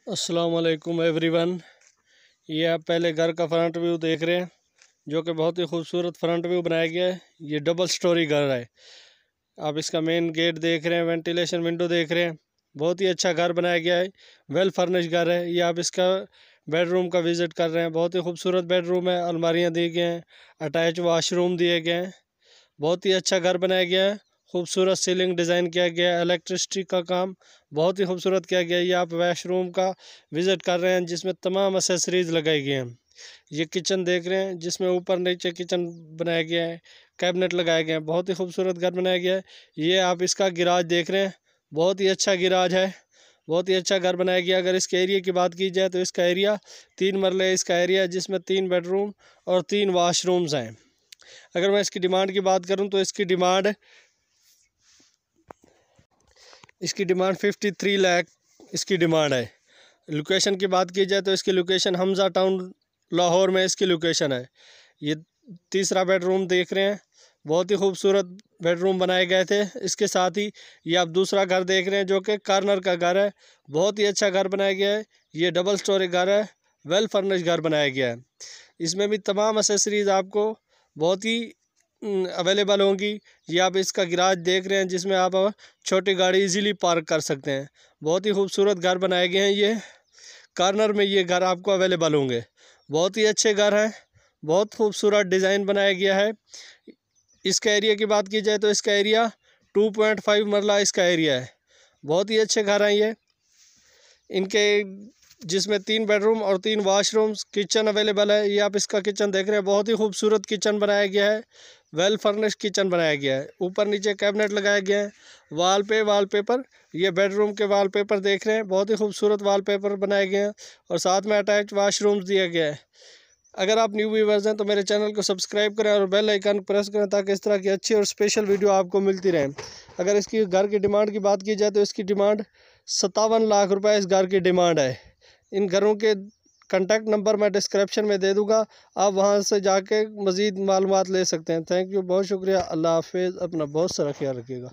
अस्सलाम वालेकुम एवरीवन। ये आप पहले घर का फ्रंट व्यू देख रहे हैं, जो कि बहुत ही खूबसूरत फ्रंट व्यू बनाया गया है। ये डबल स्टोरी घर है। आप इसका मेन गेट देख रहे हैं, वेंटिलेशन विंडो देख रहे हैं। बहुत ही अच्छा घर बनाया गया है, वेल फर्निश घर है। ये आप इसका बेडरूम का विज़िट कर रहे हैं। बहुत ही खूबसूरत बेडरूम है, अलमारियाँ दी गई हैं, अटैच वाशरूम दिए गए हैं। बहुत ही अच्छा घर बनाया गया है। खूबसूरत सीलिंग डिज़ाइन किया गया है, इलेक्ट्रिसिटी का काम बहुत ही खूबसूरत किया गया है। ये आप वॉशरूम का विज़िट कर रहे हैं, जिसमें तमाम एसेसरीज़ लगाई गई हैं। ये किचन देख रहे हैं, जिसमें ऊपर नीचे किचन बनाया गया है, कैबिनेट लगाए गए हैं। बहुत ही खूबसूरत घर बनाया गया है। ये आप इसका गिराज देख रहे हैं, बहुत ही अच्छा गिराज है, बहुत ही अच्छा घर बनाया गया। अगर इसके एरिया की बात की जाए तो इसका एरिया 3 मरले इसका एरिया है, जिसमें 3 बेडरूम और 3 वाशरूम्स हैं। अगर मैं इसकी डिमांड की बात करूं तो इसकी डिमांड 53 लाख इसकी डिमांड है। लोकेशन की बात की जाए तो इसकी लोकेशन हमज़ा टाउन लाहौर में इसकी लोकेशन है। ये तीसरा बेडरूम देख रहे हैं, बहुत ही खूबसूरत बेडरूम बनाए गए थे। इसके साथ ही ये आप दूसरा घर देख रहे हैं, जो कि कॉर्नर का घर है। बहुत ही अच्छा घर बनाया गया है। ये डबल स्टोरी घर है, वेल फर्निश घर बनाया गया है। इसमें भी तमाम एसेसरीज़ आपको बहुत ही अवेलेबल होंगी। ये आप इसका गिराज देख रहे हैं, जिसमें आप छोटी गाड़ी इजीली पार्क कर सकते हैं। बहुत ही खूबसूरत घर बनाए गए हैं। ये कॉर्नर में ये घर आपको अवेलेबल होंगे। बहुत ही अच्छे घर हैं, बहुत खूबसूरत डिज़ाइन बनाया गया है। इसका एरिया की बात की जाए तो इसका एरिया 2.5 मरला इसका एरिया है। बहुत ही अच्छे घर हैं ये। इनके जिसमें 3 बेडरूम और 3 वाशरूम्स, किचन अवेलेबल है। ये आप इसका किचन देख रहे हैं, बहुत ही खूबसूरत किचन बनाया गया है, वेल फर्निश किचन बनाया गया है। ऊपर नीचे कैबिनेट लगाया गया है। वॉलपेपर ये बेडरूम के वॉलपेपर देख रहे हैं, बहुत ही खूबसूरत वॉलपेपर बनाए गए हैं और साथ में अटैच वाशरूम्स दिया गया है। अगर आप न्यू व्यूअर्स हैं तो मेरे चैनल को सब्सक्राइब करें और बेल आइकन प्रेस करें, ताकि इस तरह की अच्छी और स्पेशल वीडियो आपको मिलती रहें। अगर इसकी घर की डिमांड की बात की जाए तो इसकी डिमांड 57 लाख रुपए इस घर की डिमांड है। इन घरों के कॉन्टैक्ट नंबर मैं डिस्क्रिप्शन में दे दूंगा, आप वहां से जाके मज़ीद मालूमात ले सकते हैं। थैंक यू, बहुत शुक्रिया। अल्लाह हाफिज़। अपना बहुत सारा ख्याल रखिएगा।